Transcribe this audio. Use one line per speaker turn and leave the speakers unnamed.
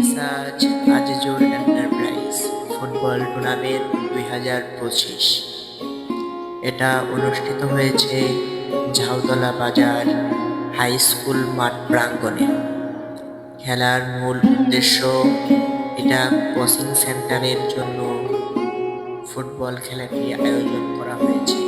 মেসাজ Azizul enterprise football tournament 2025। এটা অনুষ্ঠিত হয়েছে ঝাউতলা বাজার হাই স্কুল মাঠ প্রাঙ্গণে। খেলার মূল উদ্দেশ্য, এটা কোচিং সেন্টারের জন্য ফুটবল খেলাটি আয়োজন করা হয়েছে।